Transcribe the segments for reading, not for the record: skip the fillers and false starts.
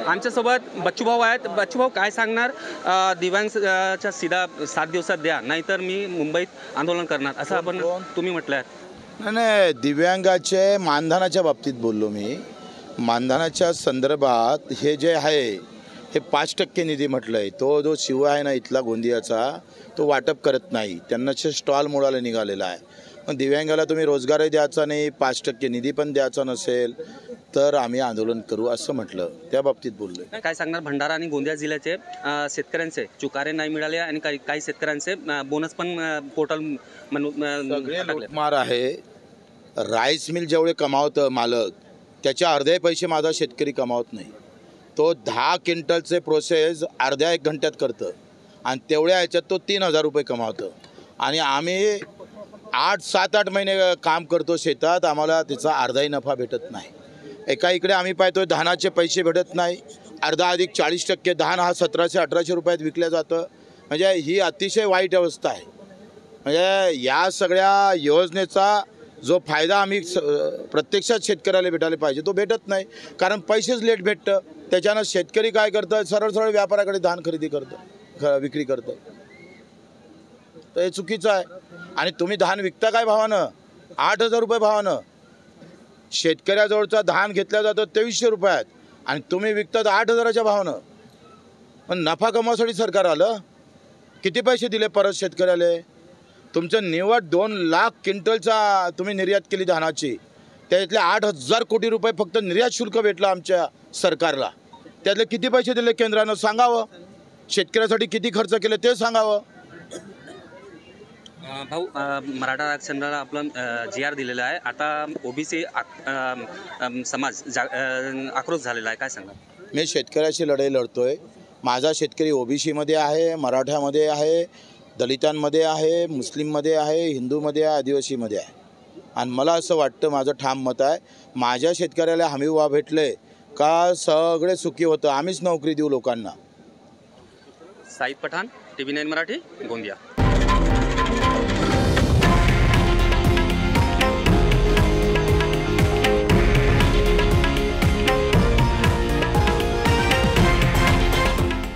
आमच्यासोबत बच्चूभाऊ आहेत. बच्चूभाऊ काय सांगणार? दिव्यांगच्या सीधा 7 दिवसात द्या, नाहीतर मी मुंबईत आंदोलन करणार असं आपण तुम्ही म्हटलं आहे. नाही, दिव्यांगाचे मानधनाच्या बाबतीत बोललो मी. मानधनाच्या संदर्भात हे जे आहे हे 5% निधी म्हटलं आहे. तो जो शिव आहे ना इथला गोंदियाचा, तो वाटप करत नाही. त्यांना स्टॉल मोडायला निघालेला आहे. मग दिव्यांगाला तुम्ही रोजगारही द्यायचा नाही, 5% निधी पण द्यायचा नसेल तर आम्ही आंदोलन करू असं म्हटलं. त्या बाबतीत बोललो. काय सांगणार? भंडारा आणि गोंदिया जिल्ह्याचे शेतकऱ्यांचे चुकारे नाही मिळाले आणि काही शेतकऱ्यांचे बोनस पण पोर्टल मार आहे. राईस मिल जेवढे कमावतं मालक, त्याच्या अर्धे पैसे माझा शेतकरी कमावत नाही. तो 10 क्विंटलचे प्रोसेस अर्ध्या 1 घंट्यात करतं आणि तेवढ्या ह्याच्यात तो 3,000 रुपये कमावतं. आणि आम्ही 7-8 महिने काम करतो शेतात, आम्हाला त्याचा अर्धाही नफा भेटत नाही. एका इकडे आम्ही पाहतोय धानाचे पैसे भेटत नाही. अर्धा अधिक 40% धान हा 1700-1800 रुपयात विकल्या जातं. म्हणजे ही अतिशय वाईट अवस्था आहे. म्हणजे या सगळ्या योजनेचा जो फायदा आम्ही प्रत्यक्षात शेतकऱ्याला भेटायला पाहिजे तो भेटत नाही. कारण पैसेच लेट भेटतं. त्याच्यानं शेतकरी काय करतं, सरळ व्यापाराकडे धान खरेदी करतं, विक्री करतं. तर हे चुकीचं आहे. आणि तुम्ही धान विकता काय भावानं? 8,000 रुपये भावानं. शेतकऱ्याजवळचा धान घेतल्या जातं 2300 रुपयात आणि तुम्ही विकतात 8,000च्या भावानं. पण नफा कमवासाठी सरकार आलं. किती पैसे दिले परत शेतकऱ्याला? तुमचं निव्वळ 2 लाख क्विंटलचा तुम्ही निर्यात केली धानाची, त्यातले 8,000 कोटी रुपये फक्त निर्यात शुल्क भेटलं आमच्या सरकारला. त्यातले किती पैसे दिले केंद्रानं सांगावं. शेतकऱ्यासाठी किती खर्च केले ते सांगावं. भाऊ, मराठा आरक्षणाला आपलं GR दिलेला आहे. आता OBC समाज आक्रोश झालेला आहे, काय सांगणार? मी शेतकऱ्याची लढाई लढतोय. माझा शेतकरी OBCमध्ये आहे, मराठ्यामध्ये आहे, दलितांमध्ये आहे, मुस्लिममध्ये आहे, हिंदूमध्ये आहे, आदिवासीमध्ये आहे. आणि मला असं वाटतं, माझं ठाम मत आहे, माझ्या शेतकऱ्याला हमी भाव भेटले का सगळे सुखी होतं. आम्हीच नोकरी देऊ लोकांना. साईद पठाण, TV9 मराठी, गोंदिया.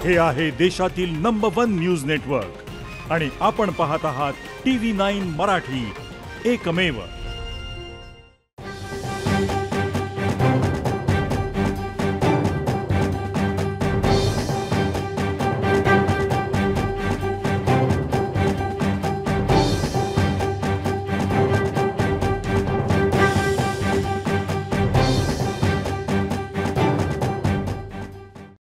हे आहे देशातील नंबर 1 न्यूज नेटवर्क आणि आपण पाहत आहात TV9 मराठी, एकमेव.